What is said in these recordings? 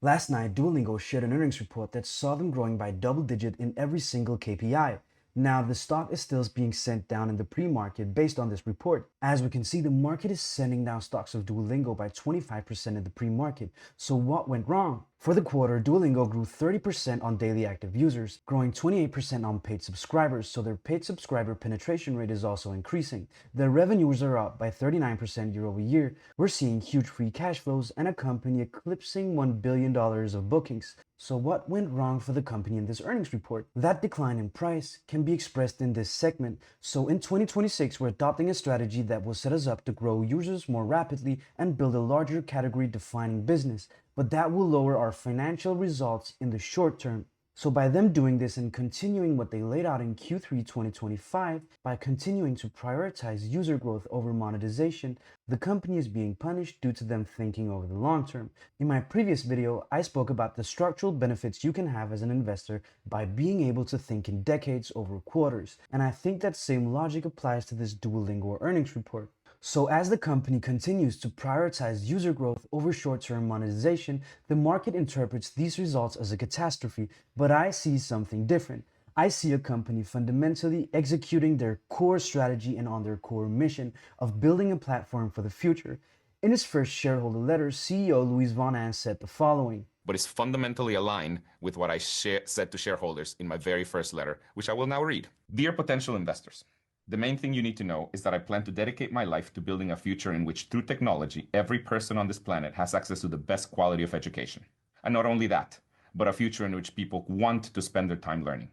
Last night, Duolingo shared an earnings report that saw them growing by double digit in every single KPI. Now, the stock is still being sent down in the pre-market based on this report. As we can see, the market is sending down stocks of Duolingo by 25% in the pre-market. So what went wrong? For the quarter, Duolingo grew 30% on daily active users, growing 28% on paid subscribers, so their paid subscriber penetration rate is also increasing. Their revenues are up by 39% year over year. We're seeing huge free cash flows and a company eclipsing $1 billion of bookings. So what went wrong for the company in this earnings report? That decline in price can be expressed in this segment. So in 2026, we're adopting a strategy that will set us up to grow users more rapidly and build a larger category defining business, but that will lower our financial results in the short term. So by them doing this and continuing what they laid out in Q3 2025, by continuing to prioritize user growth over monetization, the company is being punished due to them thinking over the long term. In my previous video, I spoke about the structural benefits you can have as an investor by being able to think in decades over quarters, and I think that same logic applies to this Duolingo earnings report. So as the company continues to prioritize user growth over short-term monetization, the market interprets these results as a catastrophe, but I see something different. I see a company fundamentally executing their core strategy and on their core mission of building a platform for the future. In his first shareholder letter, CEO Louis Von Ahn said the following. But it's fundamentally aligned with what I said to shareholders in my very first letter, which I will now read. Dear potential investors, the main thing you need to know is that I plan to dedicate my life to building a future in which, through technology, every person on this planet has access to the best quality of education. And not only that, but a future in which people want to spend their time learning.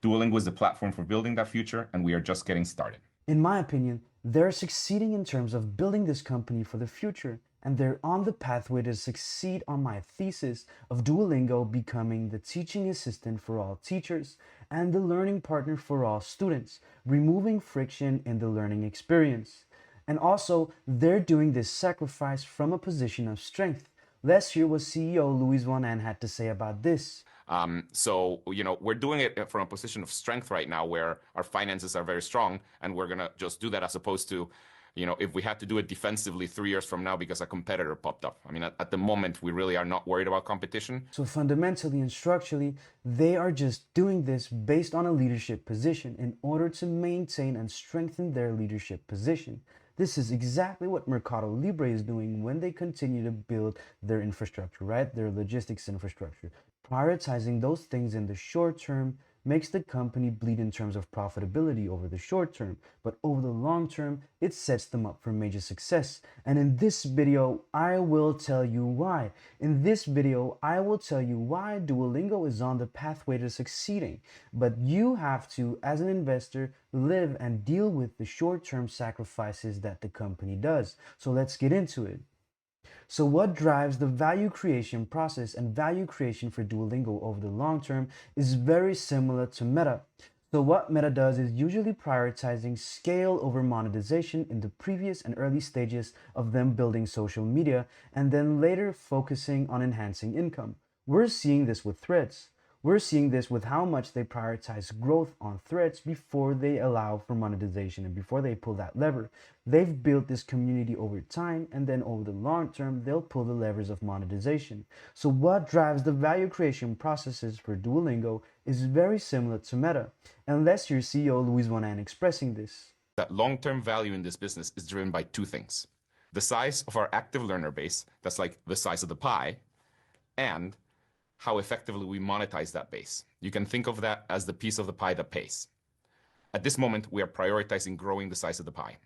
Duolingo is the platform for building that future, and we are just getting started. In my opinion, they're succeeding in terms of building this company for the future, and they're on the pathway to succeed on my thesis of Duolingo becoming the teaching assistant for all teachers and the learning partner for all students, removing friction in the learning experience. And also, they're doing this sacrifice from a position of strength. Let's hear what CEO Louis Von Ahn had to say about this. We're doing it from a position of strength right now where our finances are very strong, and we're going to just do that as opposed to, if we had to do it defensively 3 years from now because a competitor popped up. I mean, at the moment, we really are not worried about competition. So fundamentally and structurally, they are just doing this based on a leadership position in order to maintain and strengthen their leadership position. This is exactly what Mercado Libre is doing when they continue to build their infrastructure, right? Their logistics infrastructure. Prioritizing those things in the short term makes the company bleed in terms of profitability over the short term, but over the long term, it sets them up for major success. And in this video, I will tell you why. In this video, I will tell you why Duolingo is on the pathway to succeeding. But you have to, as an investor, live and deal with the short-term sacrifices that the company does. So let's get into it. So what drives the value creation process and value creation for Duolingo over the long term is very similar to Meta. So what Meta does is usually prioritizing scale over monetization in the previous and early stages of them building social media, and then later focusing on enhancing income. We're seeing this with Threads. We're seeing this with how much they prioritize growth on Threads before they allow for monetization and before they pull that lever. They've built this community over time, and then over the long term, they'll pull the levers of monetization. So what drives the value creation processes for Duolingo is very similar to Meta, unless your CEO Louis Von Ahn expressing this. That long-term value in this business is driven by two things. The size of our active learner base, that's like the size of the pie, and how effectively we monetize that base. You can think of that as the piece of the pie that pays. At this moment, we are prioritizing growing the size of the pie.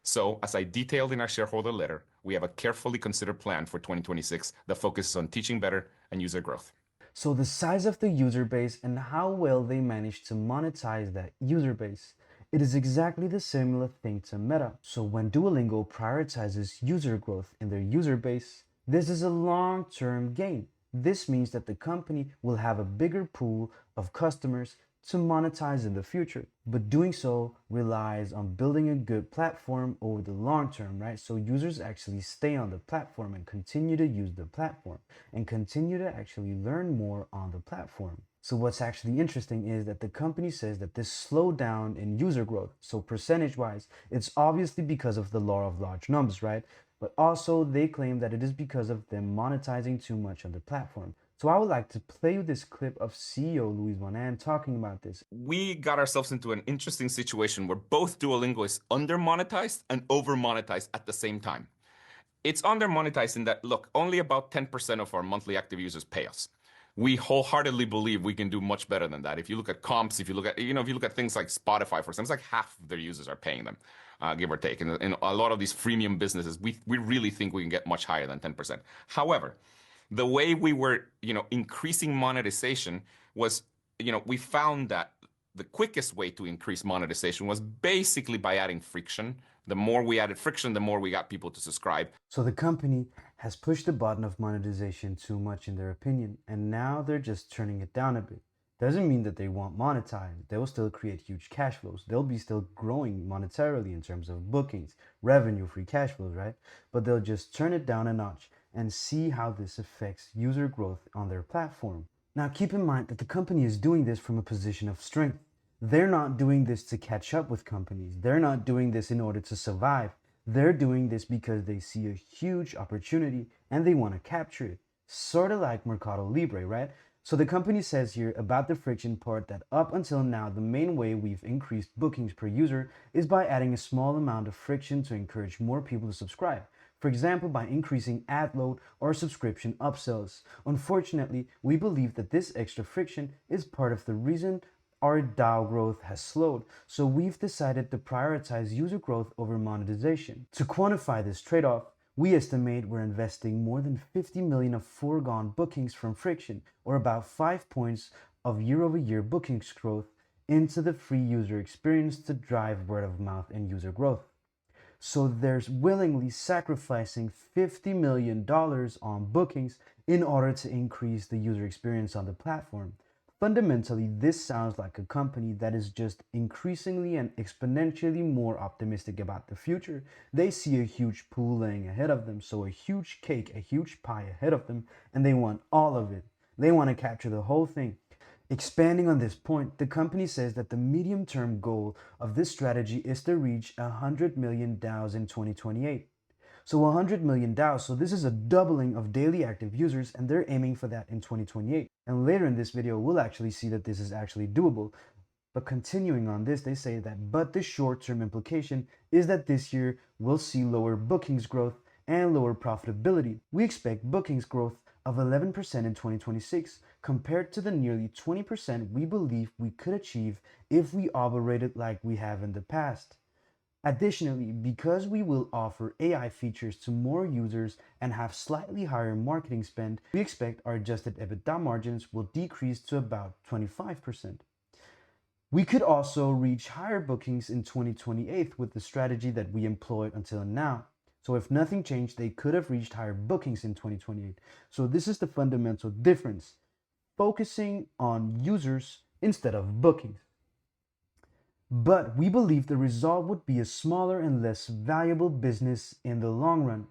So, as I detailed in our shareholder letter, we have a carefully considered plan for 2026 that focuses on teaching better and user growth. So the size of the user base and how well they manage to monetize that user base. It is exactly the similar thing to Meta. So when Duolingo prioritizes user growth in their user base, this is a long-term gain. This means that the company will have a bigger pool of customers to monetize in the future, but doing so relies on building a good platform over the long term, right? So users actually stay on the platform and continue to use the platform and continue to actually learn more on the platform. So what's actually interesting is that the company says that this slowdown in user growth, so percentage-wise, it's obviously because of the law of large numbers, right? but also they claim that it is because of them monetizing too much on the platform. So I would like to play you this clip of CEO Luis Bonan talking about this. We got ourselves into an interesting situation where both Duolingo is under monetized and over monetized at the same time. It's under monetized in that, look, only about 10% of our monthly active users pay us. We wholeheartedly believe we can do much better than that. If you look at comps, if you look at things like Spotify, for example, it's like half of their users are paying them, give or take. And in a lot of these freemium businesses, we really think we can get much higher than 10%. However, the way we were, increasing monetization was, we found that the quickest way to increase monetization was basically by adding friction. The more we added friction, the more we got people to subscribe. So the company has pushed the button of monetization too much in their opinion, and now they're just turning it down a bit. Doesn't mean that they won't monetize. They will still create huge cash flows. They'll be still growing monetarily in terms of bookings, revenue, free cash flows, right? But they'll just turn it down a notch and see how this affects user growth on their platform. Now keep in mind that the company is doing this from a position of strength. They're not doing this to catch up with companies. They're not doing this in order to survive. They're doing this because they see a huge opportunity and they want to capture it. Sort of like Mercado Libre, right? So the company says here about the friction part that up until now, the main way we've increased bookings per user is by adding a small amount of friction to encourage more people to subscribe. For example, by increasing ad load or subscription upsells. Unfortunately, we believe that this extra friction is part of the reason our DAO growth has slowed, so we've decided to prioritize user growth over monetization. To quantify this trade-off, we estimate we're investing more than 50 million of foregone bookings from friction, or about 5 points of year-over-year bookings growth, into the free user experience to drive word of mouth and user growth. So there's willingly sacrificing $50 million on bookings in order to increase the user experience on the platform. Fundamentally, this sounds like a company that is just increasingly and exponentially more optimistic about the future. They see a huge pool laying ahead of them, so a huge cake, a huge pie ahead of them, and they want all of it. They want to capture the whole thing. Expanding on this point, the company says that the medium-term goal of this strategy is to reach 100 million DAOs in 2028. So 100 million DAOs, so this is a doubling of daily active users, and they're aiming for that in 2028. And later in this video, we'll actually see that this is actually doable. But continuing on this, they say that, but the short-term implication is that this year we'll see lower bookings growth and lower profitability. We expect bookings growth of 11% in 2026 compared to the nearly 20% we believe we could achieve if we operated like we have in the past. Additionally, because we will offer AI features to more users and have slightly higher marketing spend, we expect our adjusted EBITDA margins will decrease to about 25%. We could also reach higher bookings in 2028 with the strategy that we employed until now. So if nothing changed, they could have reached higher bookings in 2028. So this is the fundamental difference, focusing on users instead of bookings. But we believe the result would be a smaller and less valuable business in the long run.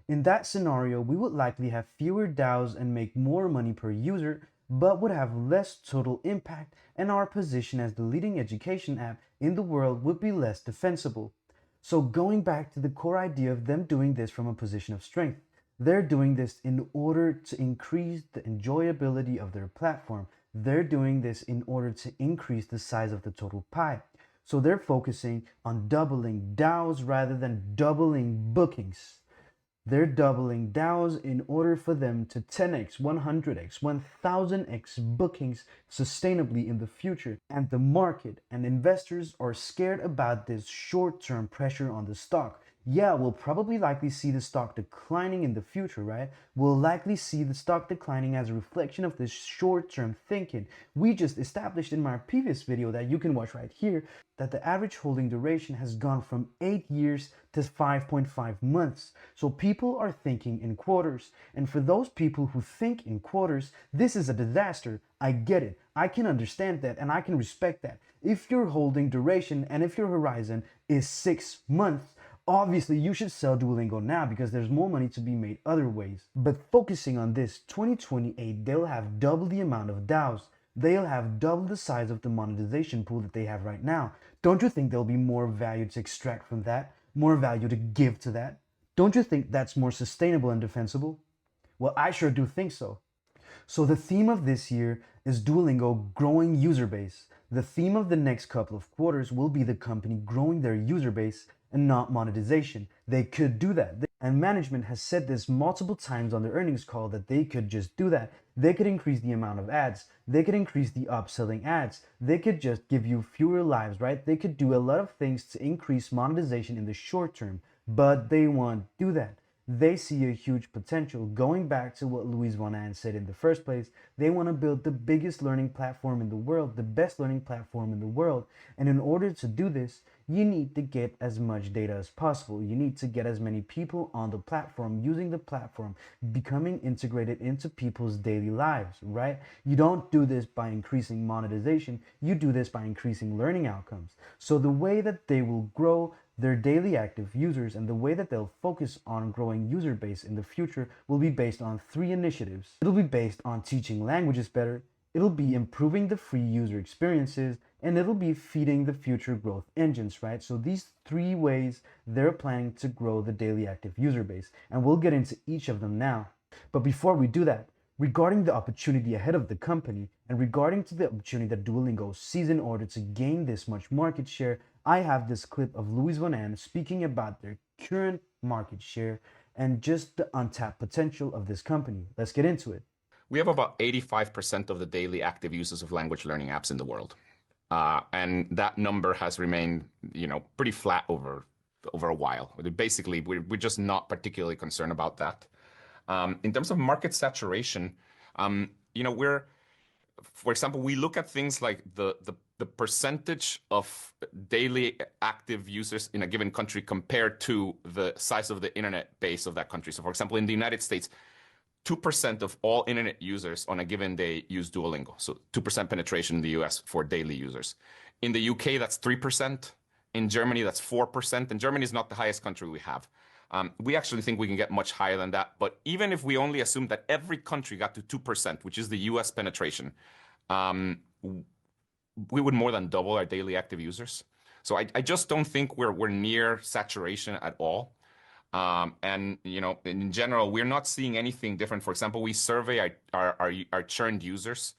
In that scenario, we would likely have fewer DAOs and make more money per user, but would have less total impact, and our position as the leading education app in the world would be less defensible. So going back to the core idea of them doing this from a position of strength, they're doing this in order to increase the enjoyability of their platform. They're doing this in order to increase the size of the total pie. So they're focusing on doubling DAOs rather than doubling bookings. They're doubling DAOs in order for them to 10x, 100x, 1000x bookings sustainably in the future. And the market and investors are scared about this short-term pressure on the stock. Yeah, we'll probably likely see the stock declining in the future, right? We'll likely see the stock declining as a reflection of this short-term thinking. We just established in my previous video that you can watch right here that the average holding duration has gone from 8 years to 5.5 months. So people are thinking in quarters. And for those people who think in quarters, this is a disaster. I get it. I can understand that and I can respect that. If your holding duration and if your horizon is 6 months, obviously, you should sell Duolingo now because there's more money to be made other ways. But focusing on this, 2028, they'll have double the amount of DAOs. They'll have double the size of the monetization pool that they have right now. Don't you think there'll be more value to extract from that? More value to give to that? Don't you think that's more sustainable and defensible? Well, I sure do think so. So the theme of this year is Duolingo growing user base. The theme of the next couple of quarters will be the company growing their user base and not monetization. They could do that. And management has said this multiple times on their earnings call that they could just do that. They could increase the amount of ads. They could increase the upselling ads. They could just give you fewer lives, right? They could do a lot of things to increase monetization in the short term, but they won't do that. They see a huge potential. Going back to what Louis Van Aan said in the first place, they want to build the biggest learning platform in the world, the best learning platform in the world. And in order to do this, you need to get as much data as possible. You need to get as many people on the platform, using the platform, becoming integrated into people's daily lives, right? You don't do this by increasing monetization. You do this by increasing learning outcomes. So the way that they will grow their daily active users and the way that they'll focus on growing user base in the future will be based on 3 initiatives. It'll be based on teaching languages better, it'll be improving the free user experiences, and it'll be feeding the future growth engines, right? So these 3 ways they're planning to grow the daily active user base, and we'll get into each of them now. But before we do that, regarding the opportunity ahead of the company and regarding to the opportunity that Duolingo sees in order to gain this much market share, I have this clip of Louis Van Aan speaking about their current market share and just the untapped potential of this company. Let's get into it. We have about 85% of the daily active users of language learning apps in the world. And that number has remained, pretty flat over a while. Basically, we're just not particularly concerned about that. In terms of market saturation, for example, we look at things like the percentage of daily active users in a given country compared to the size of the internet base of that country. So for example, in the United States, 2% of all internet users on a given day use Duolingo. So 2% penetration in the US for daily users. In the UK, that's 3%. In Germany, that's 4%. And Germany is not the highest country we have. We actually think we can get much higher than that. But even if we only assume that every country got to 2%, which is the US penetration, we would more than double our daily active users. So I just don't think we're near saturation at all. And in general, we're not seeing anything different. For example, we survey our churned users,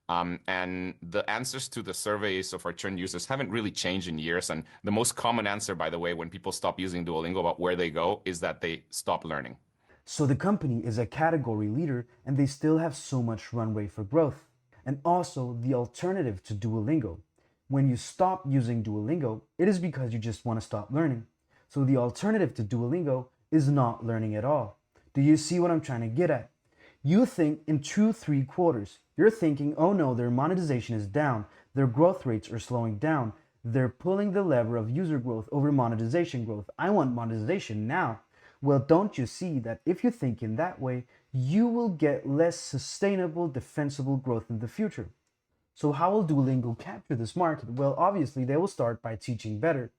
and the answers to the surveys of our churned users haven't really changed in years. And the most common answer, by the way, when people stop using Duolingo about where they go is that they stop learning. So the company is a category leader and they still have so much runway for growth. And also the alternative to Duolingo. When you stop using Duolingo, it is because you just want to stop learning. So the alternative to Duolingo is not learning at all. Do you see what I'm trying to get at? You think in 2-3 quarters, you're thinking, oh no, their monetization is down, their growth rates are slowing down, they're pulling the lever of user growth over monetization growth. I want monetization now. Well, don't you see that if you think in that way, you will get less sustainable, defensible growth in the future? So how will Duolingo capture this market? Well, obviously they will start by teaching better.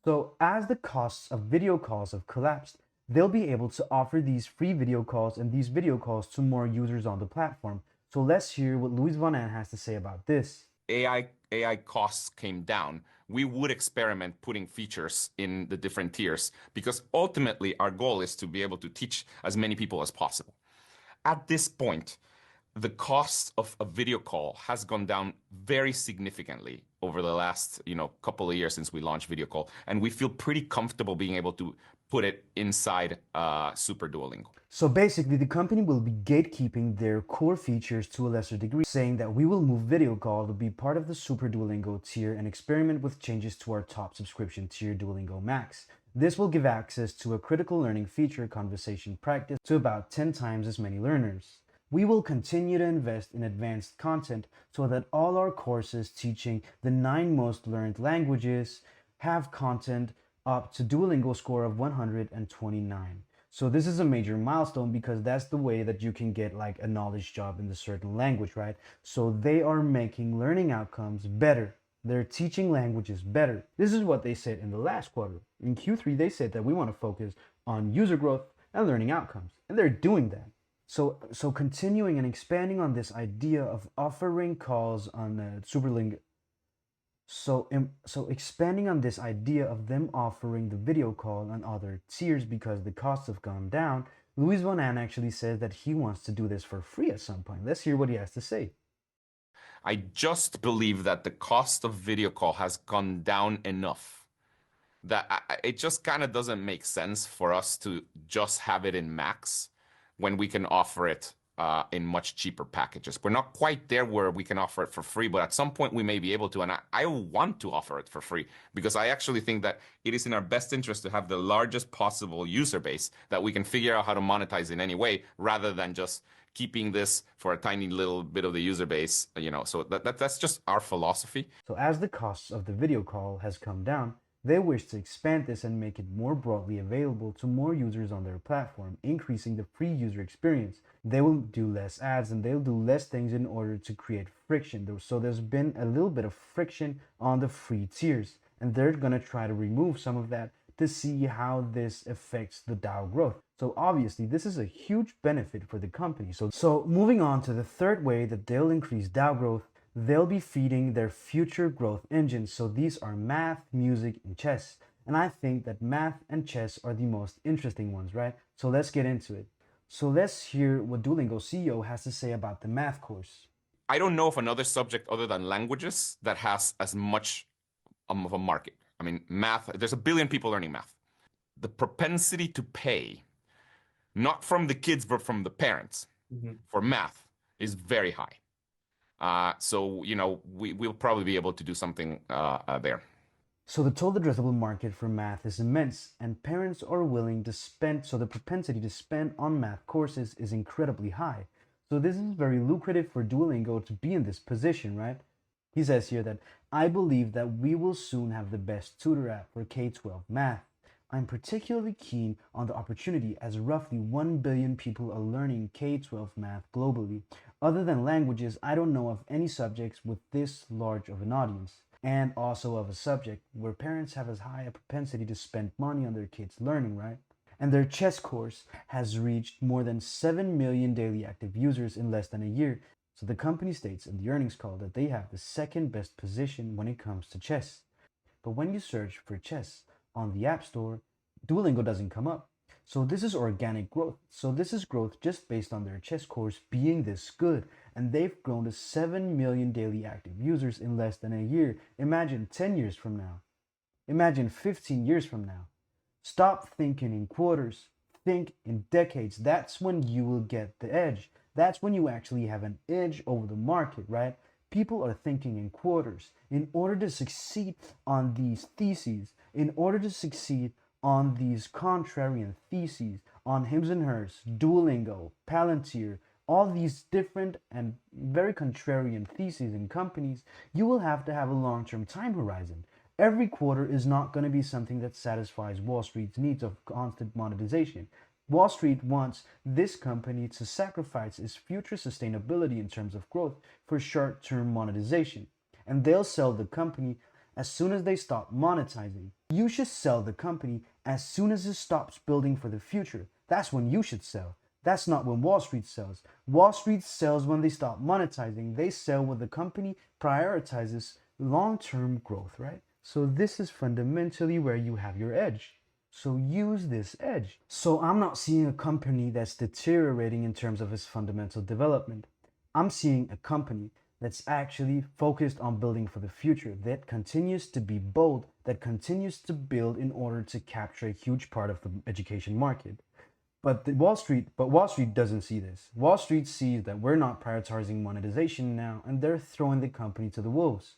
So as the costs of video calls have collapsed, they'll be able to offer these free video calls and these video calls to more users on the platform. So let's hear what Louis Van Aan has to say about this. AI costs came down, we would experiment putting features in the different tiers because ultimately our goal is to be able to teach as many people as possible. At this point, the cost of a video call has gone down very significantly over the last couple of years since we launched video call, and we feel pretty comfortable being able to put it inside Super Duolingo. So basically, the company will be gatekeeping their core features to a lesser degree, saying that we will move video call to be part of the Super Duolingo tier and experiment with changes to our top subscription tier, Duolingo Max. This will give access to a critical learning feature, conversation practice, to about 10 times as many learners. We will continue to invest in advanced content so that all our courses teaching the 9 most learned languages have content up to Duolingo score of 129. So this is a major milestone because that's the way that you can get like a knowledge job in the certain language, right? So they are making learning outcomes better. They're teaching languages better. This is what they said in the last quarter. In Q3, they said that we want to focus on user growth and learning outcomes, and they're doing that. So continuing and expanding on this idea of offering calls on So expanding on this idea of them offering the video call on other tiers because the costs have gone down, Luis Bonan actually says that he wants to do this for free at some point. Let's hear what he has to say. I just believe that the cost of video call has gone down enough that it just kind of doesn't make sense for us to just have it in max when we can offer it in much cheaper packages. We're not quite there where we can offer it for free, but at some point we may be able to. And I want to offer it for free because I actually think that it is in our best interest to have the largest possible user base that we can figure out how to monetize in any way rather than just keeping this for a tiny little bit of the user base, so that's just our philosophy. So as the costs of the video call has come down, they wish to expand this and make it more broadly available to more users on their platform, increasing the free user experience. They will do less ads and they'll do less things in order to create friction. So there's been a little bit of friction on the free tiers, and they're going to try to remove some of that to see how this affects the DAO growth. So obviously this is a huge benefit for the company. So moving on to the third way that they'll increase DAO growth, they'll be feeding their future growth engines. So these are math, music, and chess. And I think that math and chess are the most interesting ones, right? So let's get into it. So let's hear what Duolingo CEO has to say about the math course. I don't know of another subject other than languages that has as much of a market. I mean, math, there's a billion people learning math. The propensity to pay, not from the kids, but from the parents, for math is very high. So, we'll probably be able to do something there. So the total addressable market for math is immense, and parents are willing to spend, so the propensity to spend on math courses is incredibly high. So this is very lucrative for Duolingo to be in this position, right? He says here that, I believe that we will soon have the best tutor app for K-12 math. I'm particularly keen on the opportunity as roughly 1 billion people are learning K-12 math globally. Other than languages, I don't know of any subjects with this large of an audience, and also of a subject where parents have as high a propensity to spend money on their kids' learning, right? And their chess course has reached more than 7 million daily active users in less than a year. So the company states in the earnings call that they have the second best position when it comes to chess. But when you search for chess on the App Store, Duolingo doesn't come up. So this is organic growth. So this is growth just based on their chess course being this good. And they've grown to 7 million daily active users in less than a year. Imagine 10 years from now. Imagine 15 years from now. Stop thinking in quarters. Think in decades. That's when you will get the edge. That's when you actually have an edge over the market, right? People are thinking in quarters. In order to succeed on these theses, in order to succeed on these contrarian theses, on Hims and Hers, Duolingo, Palantir, all these different and very contrarian theses and companies, you will have to have a long-term time horizon. Every quarter is not going to be something that satisfies Wall Street's needs of constant monetization. Wall Street wants this company to sacrifice its future sustainability in terms of growth for short-term monetization. And they'll sell the company as soon as they stop monetizing. You should sell the company as soon as it stops building for the future. That's when you should sell. That's not when Wall Street sells. Wall Street sells when they stop monetizing. They sell when the company prioritizes long-term growth, right? So this is fundamentally where you have your edge. So use this edge. So I'm not seeing a company that's deteriorating in terms of its fundamental development. I'm seeing a company that's actually focused on building for the future, that continues to be bold, that continues to build in order to capture a huge part of the education market. But Wall Street doesn't see this. Wall Street sees that we're not prioritizing monetization now, and they're throwing the company to the wolves.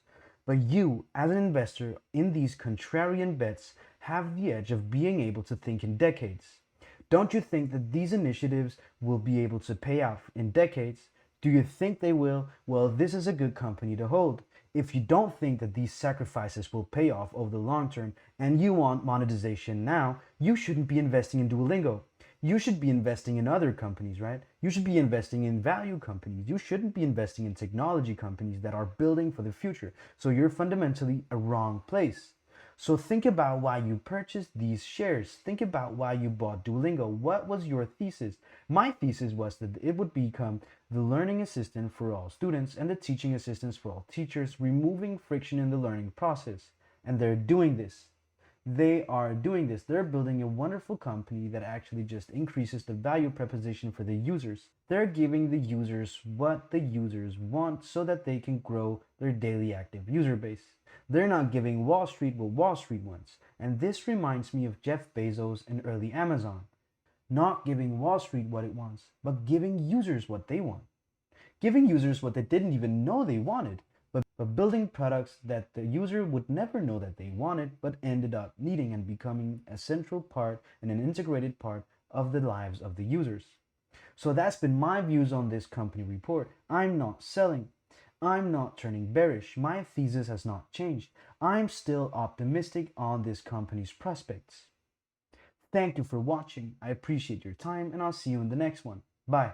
But you, as an investor in these contrarian bets, have the edge of being able to think in decades. Don't you think that these initiatives will be able to pay out in decades? Do you think they will? Well, this is a good company to hold. If you don't think that these sacrifices will pay off over the long term and you want monetization now, you shouldn't be investing in Duolingo. You should be investing in other companies, right? You should be investing in value companies. You shouldn't be investing in technology companies that are building for the future. So you're fundamentally a wrong place. So think about why you purchased these shares. Think about why you bought Duolingo. What was your thesis? My thesis was that it would become the learning assistant for all students and the teaching assistants for all teachers, removing friction in the learning process. And they're doing this. They are doing this. They're building a wonderful company that actually just increases the value proposition for the users. They're giving the users what the users want so that they can grow their daily active user base. They're not giving Wall Street what Wall Street wants. And this reminds me of Jeff Bezos and early Amazon. Not giving Wall Street what it wants, but giving users what they want. Giving users what they didn't even know they wanted, but building products that the user would never know that they wanted, but ended up needing and becoming a central part and an integrated part of the lives of the users. So that's been my views on this company report. I'm not selling. I'm not turning bearish. My thesis has not changed. I'm still optimistic on this company's prospects. Thank you for watching. I appreciate your time and I'll see you in the next one. Bye.